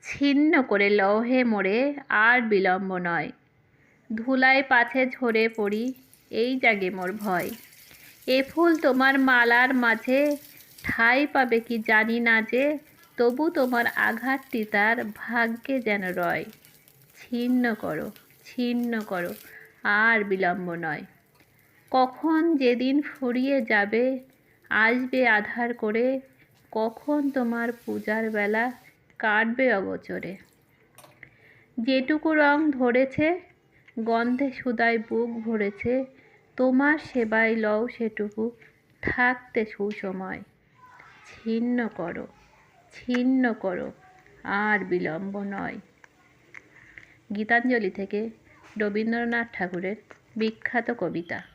ছিন্ন করে লৌহে মোড়ে আর বিলম্ব নয়। ধুলায় পাছে ঝরে পড়ি, এই জাগে মোর ভয়। এ ফুল তোমার মালার মাঝে ঠাঁই পাবে কি জানি না যে, তবু তোমার আঘাতটি তার ভাগ্যে যেন রয়। ছিন্ন করো, ছিন্ন করো, আর বিলম্ব নয়। কখন যেদিন ফুরিয়ে যাবে, আসবে আঁধার করে, কখন তোমার পূজার বেলা কাটবে অগোচরে। যেটুকু রং ধরেছে, গন্ধে সুধায় বুক ভরেছে, তোমার সেবায় লও সেটুকু থাকতে সুসময়। ছিন্ন করো, ছিন্ন করো, আর বিলম্ব নয়। গীতাঞ্জলি থেকে রবীন্দ্রনাথ ঠাকুরের বিখ্যাত কবিতা।